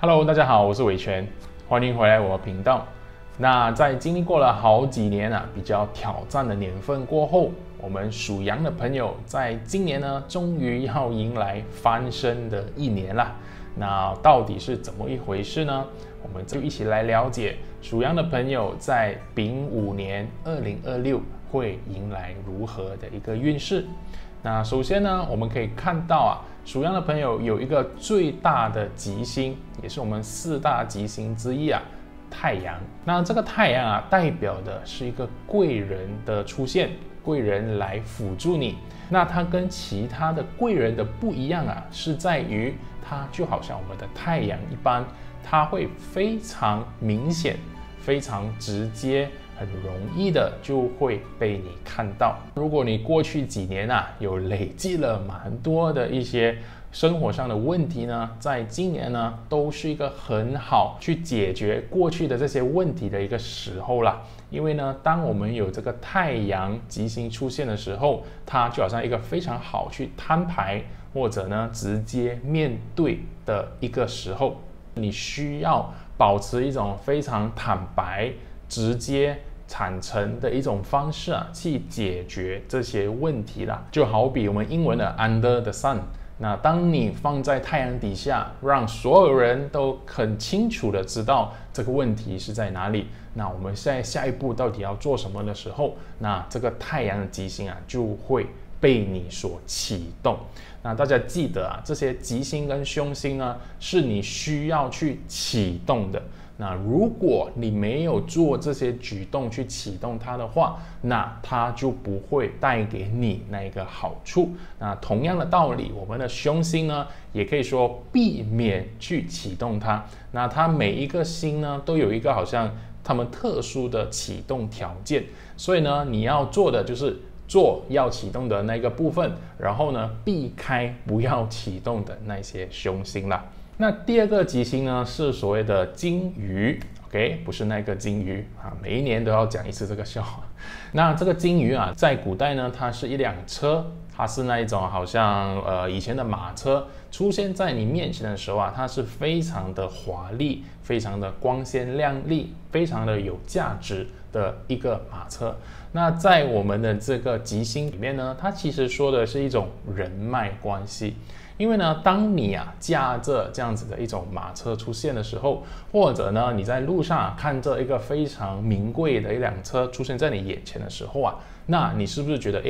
Hello， 大家好，我是伟权，欢迎回来我的频道。那在经历过了好几年比较挑战的年份过后，我们属羊的朋友在今年呢，终于要迎来翻身的一年了。那到底是怎么一回事呢？我们就一起来了解属羊的朋友在丙午年2026会迎来如何的一个运势。那首先呢，我们可以看到属羊的朋友有一个最大的吉星，也是我们4大吉星之一太阳。那这个太阳代表的是一个贵人的出现，贵人来辅助你。那它跟其他的贵人的不一样是在于它就好像我们的太阳一般，它会非常明显、非常直接，很容易的就会被你看到。如果你过去几年有累积了蛮多的一些生活上的问题呢，在今年呢都是一个很好去解决过去的这些问题的一个时候啦。因为呢，当我们有这个太阳吉星出现的时候，它就好像一个非常好去摊牌或者呢直接面对的一个时候。你需要保持一种非常坦白、直接、坦诚的一种方式去解决这些问题啦。就好比我们英文的 under the sun。那当你放在太阳底下，让所有人都很清楚的知道这个问题是在哪里，那我们现在下一步到底要做什么的时候，那这个太阳的吉星就会被你所启动。那大家记得这些吉星跟凶星呢，是你需要去启动的。那如果你没有做这些举动去启动它的话，那它就不会带给你那个好处。那同样的道理，我们的凶星呢，也可以说避免去启动它。那它每一个星呢，都有一个好像他们特殊的启动条件，所以呢，你要做的就是做要启动的那个部分，然后呢，避开不要启动的那些凶星啦。那第二个吉星呢，是所谓的金鱼 ，OK， 不是那个金鱼每一年都要讲一次这个笑话。那这个金鱼在古代呢，它是一辆车，它是那一种好像以前的马车，出现在你面前的时候它是非常的华丽，非常的光鲜亮丽，非常的有价值的一个马车。那在我们的这个吉星里面呢，它其实说的是一种人脉关系。因为呢，当你驾着这样子的一种马车出现的时候，或者呢你在路上看着一个非常名贵的一辆车出现在你眼前的时候那你是不是觉得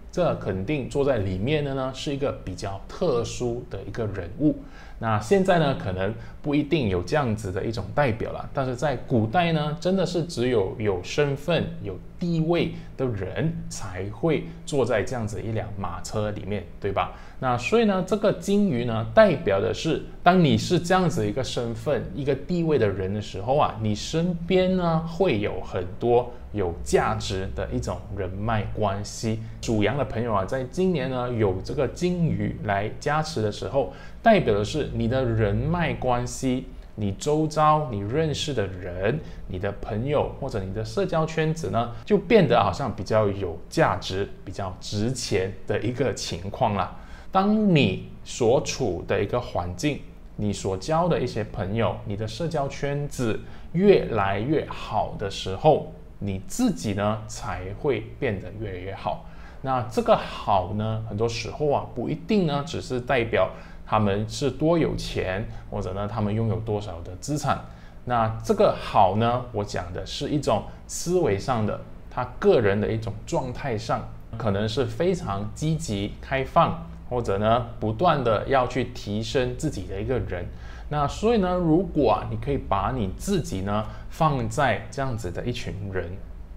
这肯定坐在里面的呢是一个比较特殊的一个人物？那现在呢可能不一定有这样子的一种代表了，但是在古代呢，真的是只有身份、有地位的人才会坐在这样子一辆马车里面，对吧？那所以呢，这个金鱼呢，代表的是当你是这样子一个身份、一个地位的人的时候你身边呢会有很多有价值的一种人脉关系。属羊的朋友在今年呢有这个金鱼来加持的时候，代表的是你的人脉关系，你周遭你认识的人，你的朋友或者你的社交圈子呢，就变得好像比较有价值、比较值钱的一个情况啦。当你所处的一个环境，你所交的一些朋友，你的社交圈子越来越好的时候，你自己呢才会变得越来越好。那这个好呢，很多时候不一定呢只是代表他们是多有钱，或者呢他们拥有多少的资产。那这个好呢，我讲的是一种思维上的，他个人的一种状态上，可能是非常积极开放，或者呢不断的要去提升自己的一个人。那所以呢，如果你可以把你自己呢放在这样子的一群人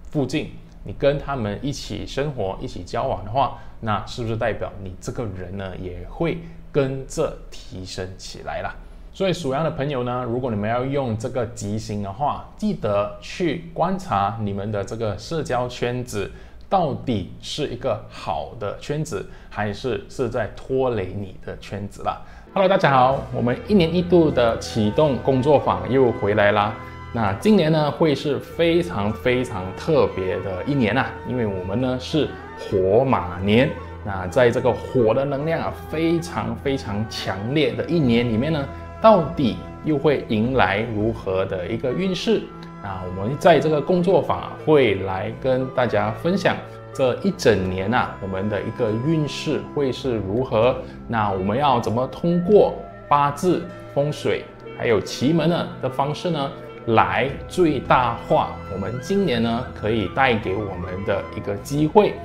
附近，你跟他们一起生活、一起交往的话，那是不是代表你这个人呢也会跟着提升起来啦？所以属羊的朋友呢，如果你们要用这个吉星的话，记得去观察你们的这个社交圈子到底是一个好的圈子，还是在拖累你的圈子啦。Hello， 大家好，我们1年1度的启动工作坊又回来啦。那今年呢会是非常非常特别的一年因为我们呢是火马年。那在这个火的能量非常非常强烈的一年里面呢，到底又会迎来如何的一个运势。那我们在这个工作坊会来跟大家分享这一整年我们的一个运势会是如何。那我们要怎么通过八字、风水还有奇门的方式呢，来最大化我们今年呢可以带给我们的一个机会。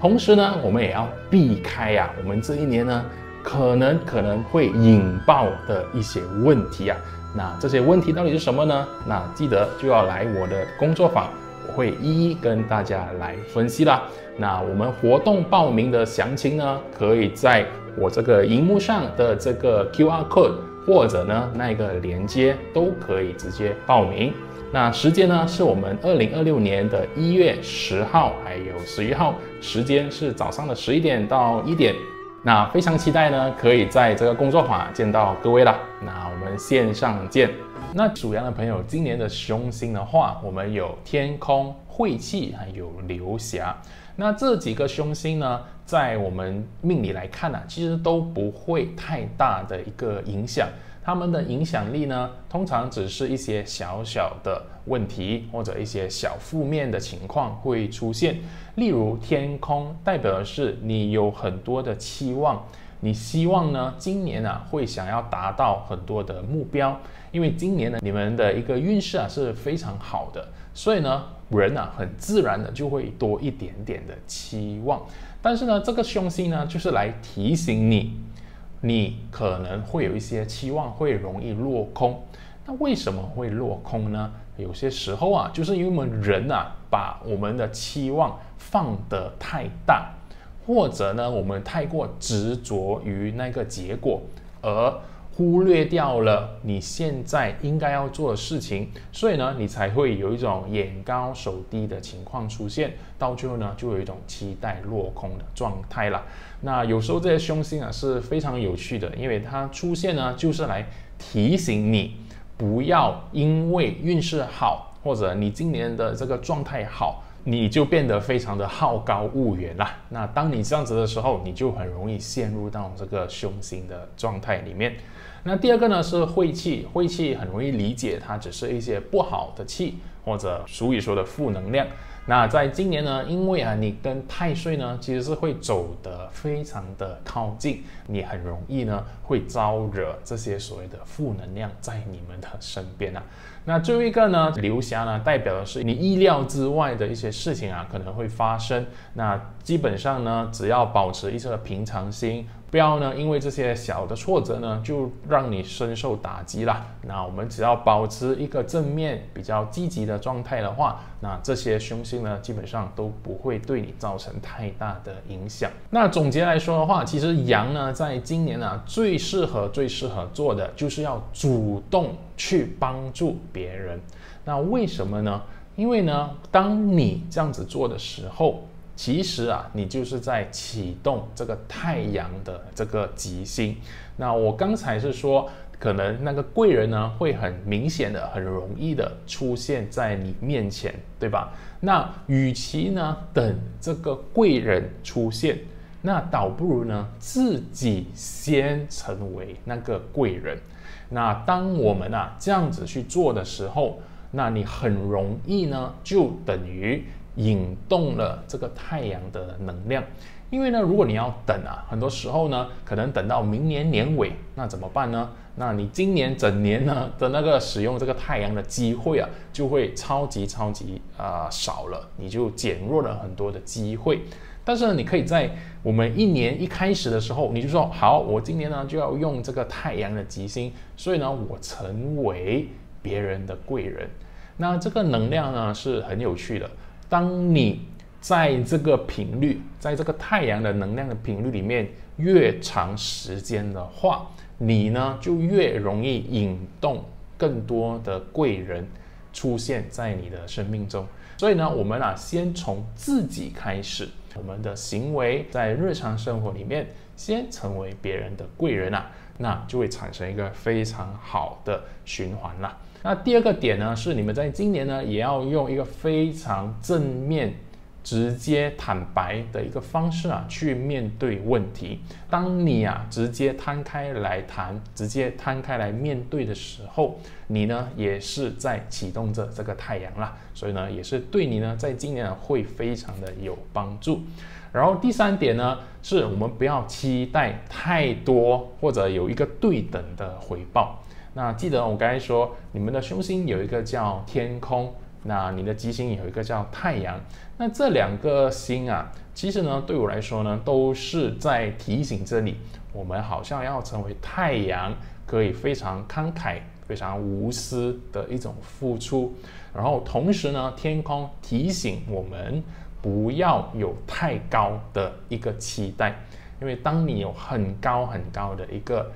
同时呢，我们也要避开我们这一年呢可能会引爆的一些问题那这些问题到底是什么呢？那记得就要来我的工作坊，我会一一跟大家来分析啦。那我们活动报名的详情呢，可以在我这个荧幕上的这个 QR code 或者呢那个连接都可以直接报名。那时间呢是我们2026年的1月10号还有11号，时间是早上的11点到1点。那非常期待呢，可以在这个工作坊见到各位啦。那我们线上见。那属羊的朋友，今年的凶星的话，我们有天空、晦气还有流霞。那这几个凶星呢，在我们命理来看其实都不会太大的一个影响。他们的影响力呢，通常只是一些小小的问题或者一些小负面的情况会出现。例如天空代表的是你有很多的期望，你希望呢今年会想要达到很多的目标，因为今年呢你们的一个运势是非常好的，所以呢人很自然的就会多一点点的期望。但是呢这个凶星呢就是来提醒你可能会有一些期望会容易落空。那为什么会落空呢？有些时候就是因为我们人把我们的期望放得太大，或者呢我们太过执着于那个结果，而忽略掉了你现在应该要做的事情，所以呢你才会有一种眼高手低的情况出现，到最后呢就有一种期待落空的状态了。那有时候这些凶星是非常有趣的，因为它出现呢就是来提醒你不要因为运势好或者你今年的这个状态好，你就变得非常的好高骛远啦。那当你这样子的时候，你就很容易陷入到这个凶星的状态里面。那第二个呢是晦气，晦气很容易理解，它只是一些不好的气，或者俗语说的负能量。那在今年呢，因为你跟太岁呢其实是会走得非常的靠近，你很容易呢会招惹这些所谓的负能量在你们的身边那最后一个呢，流霞呢代表的是你意料之外的一些事情可能会发生。那基本上呢，只要保持一个平常心，不要呢因为这些小的挫折呢就让你深受打击啦。那我们只要保持一个正面比较积极的状态的话，那这些凶星呢基本上都不会对你造成太大的影响。那总结来说的话，其实羊呢在今年最适合做的就是要主动去帮助别人。那为什么呢？因为呢当你这样子做的时候，其实你就是在启动这个太阳的这个吉星。那我刚才是说可能那个贵人呢会很明显的很容易的出现在你面前，对吧？那与其呢等这个贵人出现，那倒不如呢自己先成为那个贵人。那当我们这样子去做的时候，那你很容易呢就等于引动了这个太阳的能量。因为呢如果你要等很多时候呢可能等到明年年尾，那怎么办呢？那你今年整年呢的那个使用这个太阳的机会就会超级少了，你就减弱了很多的机会。但是呢你可以在我们一年一开始的时候，你就说好，我今年呢就要用这个太阳的吉星，所以呢我成为别人的贵人。那这个能量呢是很有趣的，当你在这个频率，在这个太阳的能量的频率里面越长时间的话，你呢就越容易引动更多的贵人出现在你的生命中。所以呢我们先从自己开始，我们的行为在日常生活里面先成为别人的贵人那就会产生一个非常好的循环啦。那第二个点呢是你们在今年呢也要用一个非常正面直接坦白的一个方式啊，去面对问题。当你啊直接摊开来谈，直接摊开来面对的时候，你呢也是在启动着这个太阳啦，所以呢也是对你呢在今年会非常的有帮助。然后第3点呢，是我们不要期待太多或者有一个对等的回报。那记得我刚才说，你们的凶星有一个叫天空，那你的吉星有一个叫太阳。那这2个星啊，其实呢对我来说呢，都是在提醒着你，我们好像要成为太阳，可以非常慷慨、非常无私的一种付出。然后同时呢，天空提醒我们不要有太高的一个期待，因为当你有很高很高的一个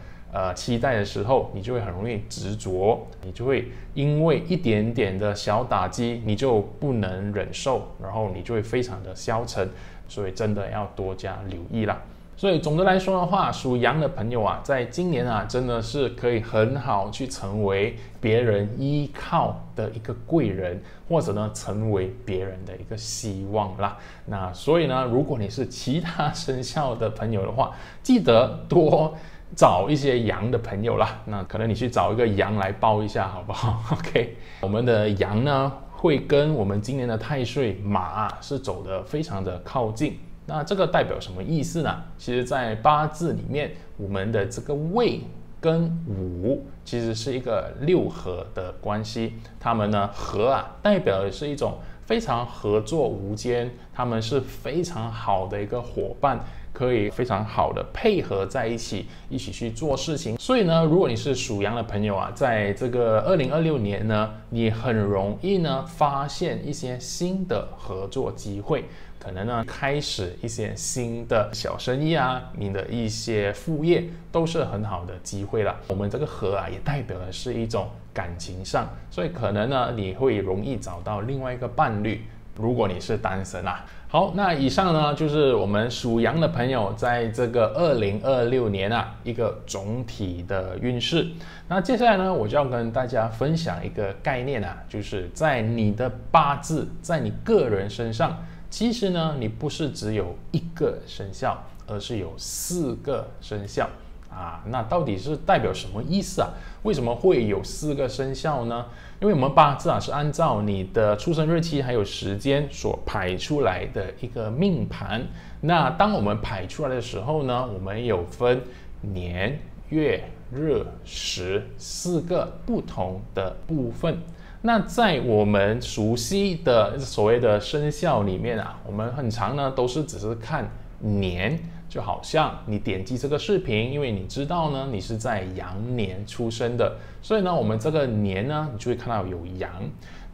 期待的时候，你就会很容易执着，你就会因为一点点的小打击，你就不能忍受，然后你就会非常的消沉，所以真的要多加留意啦。所以总的来说的话，属羊的朋友啊，在今年啊，真的是可以很好去成为别人依靠的一个贵人，或者呢，成为别人的一个希望啦。那所以呢，如果你是其他生肖的朋友的话，记得多找一些羊的朋友啦，那可能你去找一个羊来抱一下，好不好？OK， 我们的羊呢，会跟我们今年的太岁马是走得非常的靠近。那这个代表什么意思呢？其实，在八字里面，我们的这个未跟午其实是一个6合的关系。他们呢，合啊，代表的是一种非常合作无间，他们是非常好的一个伙伴，可以非常好的配合在一起去做事情。所以呢，如果你是属羊的朋友啊，在这个2026年呢，你很容易呢发现一些新的合作机会，可能呢开始一些新的小生意啊，你的一些副业都是很好的机会了。我们这个合啊，也代表的是一种感情上，所以可能呢你会容易找到另外一个伴侣，如果你是单身啊。好，那以上呢就是我们属羊的朋友在这个2026年啊一个总体的运势。那接下来呢，我就要跟大家分享一个概念啊，就是在你的八字，在你个人身上，其实呢你不是只有1个生肖，而是有4个生肖啊。那到底是代表什么意思啊？为什么会有4个生肖呢？因为我们八字啊是按照你的出生日期还有时间所排出来的一个命盘。那当我们排出来的时候呢，我们有分年、月、日、时4个不同的部分。那在我们熟悉的所谓的生肖里面啊，我们很常呢都是只是看年，就好像你点击这个视频，因为你知道呢你是在羊年出生的，所以呢我们这个年呢你就会看到有羊。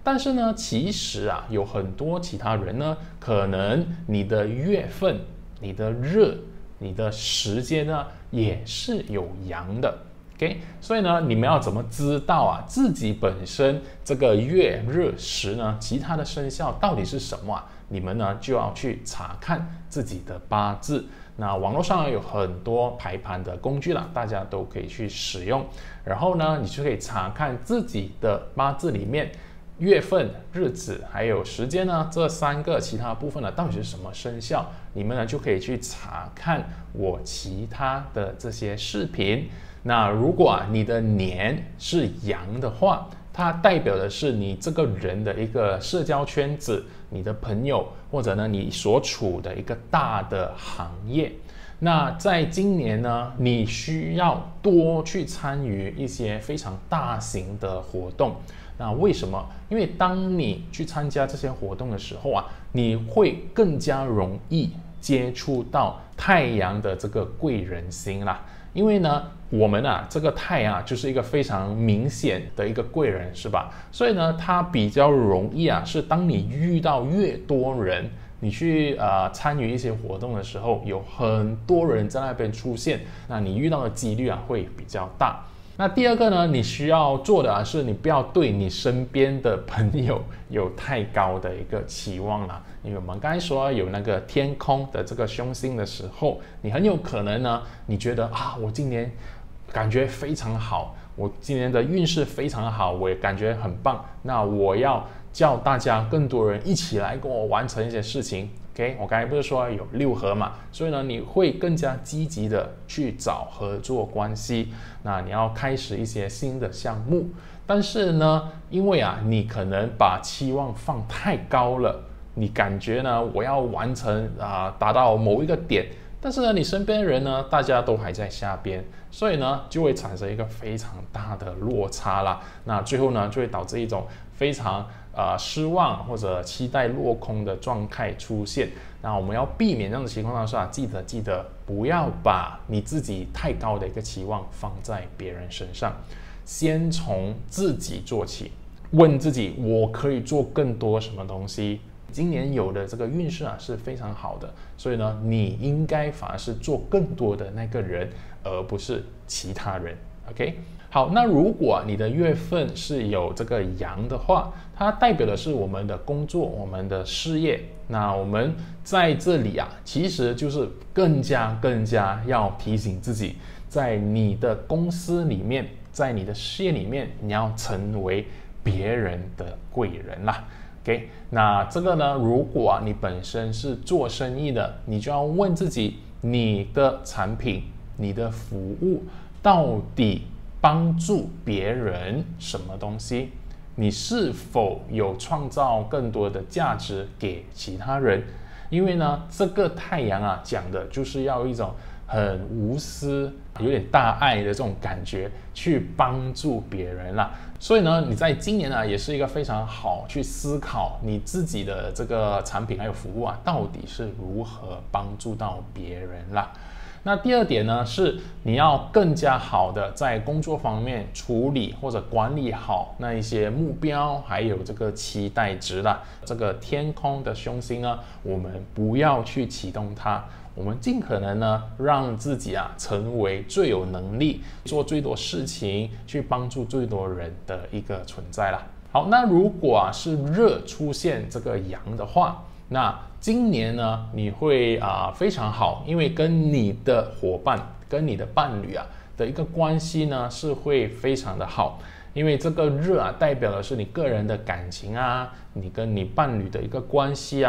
但是呢其实啊有很多其他人呢，可能你的月份、你的日、你的时间呢也是有羊的。Okay? 所以呢，你们要怎么知道啊自己本身这个月日时呢，其他的生肖到底是什么啊？你们呢就要去查看自己的八字。那网络上有很多排盘的工具啦，大家都可以去使用。然后呢，你就可以查看自己的八字里面月份、日子还有时间呢，这3个其他部分呢到底是什么生肖？你们呢就可以去查看我其他的这些视频。那如果啊你的年是羊的话，它代表的是你这个人的一个社交圈子，你的朋友，或者呢你所处的一个大的行业。那在今年呢，你需要多去参与一些非常大型的活动。那为什么？因为当你去参加这些活动的时候啊，你会更加容易接触到太阳的这个贵人星啦。因为呢，我们啊这个太阳就是一个非常明显的一个贵人，是吧？所以呢，它比较容易啊，是当你遇到越多人，你去参与一些活动的时候，有很多人在那边出现，那你遇到的几率啊会比较大。那第二个呢，你需要做的是你不要对你身边的朋友有太高的一个期望啦。因为我们刚才说有那个天空的这个凶星的时候，你很有可能呢，你觉得啊，我今年感觉非常好，我今年的运势非常好，我也感觉很棒，那我要叫大家更多人一起来跟我完成一些事情。OK， 我刚才不是说有6合嘛，所以呢，你会更加积极的去找合作关系。那你要开始一些新的项目，但是呢，因为你可能把期望放太高了，你感觉呢，我要完成达到某一个点，但是呢，你身边的人呢，大家都还在下边，所以呢，就会产生一个非常大的落差啦。那最后呢，就会导致一种非常失望或者期待落空的状态出现。那我们要避免这样的情况的时候记得不要把你自己太高的一个期望放在别人身上，先从自己做起，问自己我可以做更多什么东西。今年有的这个运势是非常好的，所以呢，你应该反而是做更多的那个人，而不是其他人。OK， 好，那如果你的月份是有这个羊的话，它代表的是我们的工作、我们的事业。那我们在这里其实就是更加要提醒自己，在你的公司里面，在你的事业里面，你要成为别人的贵人啦。OK， 那这个呢，如果你本身是做生意的，你就要问自己，你的产品、你的服务到底帮助别人什么东西？你是否有创造更多的价值给其他人？因为呢，这个太阳讲的就是要一种很无私、有点大爱的这种感觉去帮助别人啦。所以呢，你在今年也是一个非常好去思考你自己的这个产品还有服务到底是如何帮助到别人啦。那第二点呢，是你要更加好的在工作方面处理或者管理好那一些目标，还有这个期待值啦。这个天空的凶星呢，我们不要去启动它，我们尽可能呢，让自己成为最有能力做最多事情，去帮助最多人的一个存在啦。好，那如果是热出现这个阳的话，那今年呢，你会非常好，因为跟你的伙伴、跟你的伴侣的一个关系呢是会非常的好，因为这个热代表的是你个人的感情你跟你伴侣的一个关系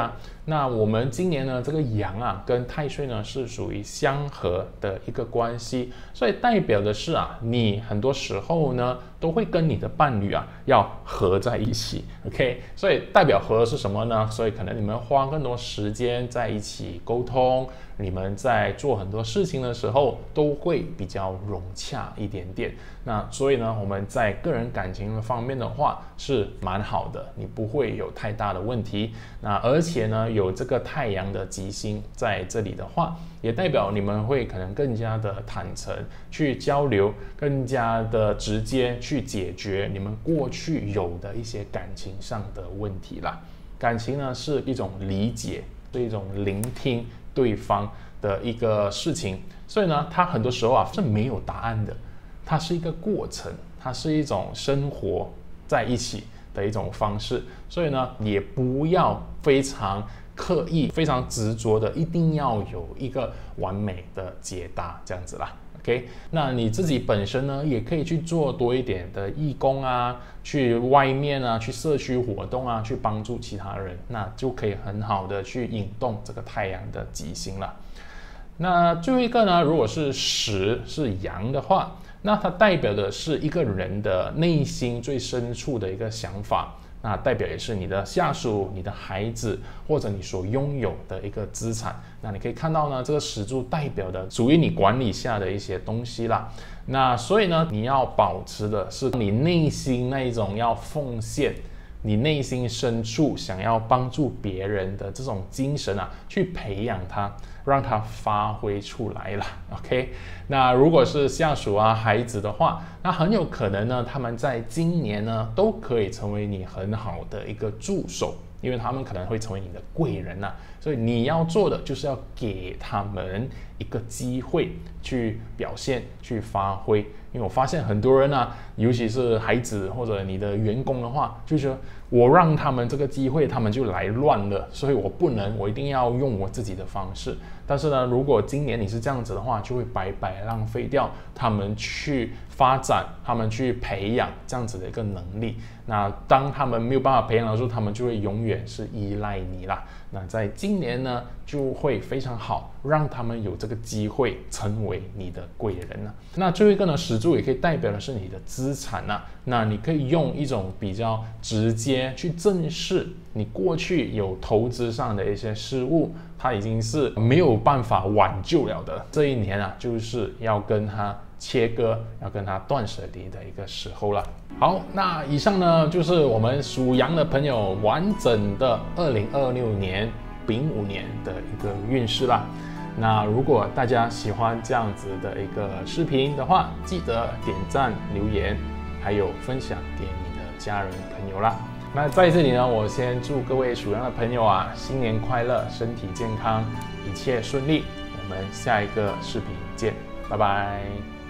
那我们今年呢，这个阳跟太岁呢是属于相合的一个关系，所以代表的是你很多时候呢都会跟你的伴侣要合在一起 ，OK， 所以代表合是什么呢？所以可能你们花更多时间在一起沟通，你们在做很多事情的时候都会比较融洽一点点。那所以呢，我们在个人感情方面的话是蛮好的，你不会有太大的问题。那而且呢，有这个太阳的吉星在这里的话，也代表你们会可能更加的坦诚去交流，更加的直接去解决你们过去有的一些感情上的问题啦。感情呢是一种理解，是一种聆听对方的一个事情，所以呢，它很多时候是没有答案的，它是一个过程，它是一种生活在一起的一种方式，所以呢，也不要非常刻意、非常执着的一定要有一个完美的解答这样子啦。OK， 那你自己本身呢，也可以去做多一点的义工去外面去社区活动去帮助其他人，那就可以很好的去引动这个太阳的吉星了。那最后一个呢，如果是10是阳的话，那它代表的是一个人的内心最深处的一个想法，那代表也是你的下属、你的孩子或者你所拥有的一个资产。那你可以看到呢，这个10柱代表的属于你管理下的一些东西啦。那所以呢，你要保持的是你内心那一种要奉献，你内心深处想要帮助别人的这种精神去培养它，让它发挥出来了。OK， 那如果是下属孩子的话，那很有可能呢，他们在今年呢都可以成为你很好的一个助手，因为他们可能会成为你的贵人所以你要做的就是要给他们一个机会去表现、去发挥。因为我发现很多人尤其是孩子或者你的员工的话，就是我让他们这个机会，他们就来乱了，所以我一定要用我自己的方式。但是呢，如果今年你是这样子的话，就会白白浪费掉他们去发展，他们去培养这样子的一个能力。那当他们没有办法培养的时候，他们就会永远是依赖你啦。那在今年呢，就会非常好，让他们有这个机会成为你的贵人啊。那最后一个呢，石柱也可以代表的是你的资产啊。那你可以用一种比较直接去正视你过去有投资上的一些失误，它已经是没有办法挽救了的。这一年啊，就是要跟它切割，要跟它断舍离的一个时候了。好，那以上呢就是我们属羊的朋友完整的2026年丙午年的一个运势啦。那如果大家喜欢这样子的一个视频的话，记得点赞、留言，还有分享给你的家人朋友啦。那在这里呢，我先祝各位属羊的朋友啊，新年快乐，身体健康，一切顺利。我们下一个视频见，拜拜。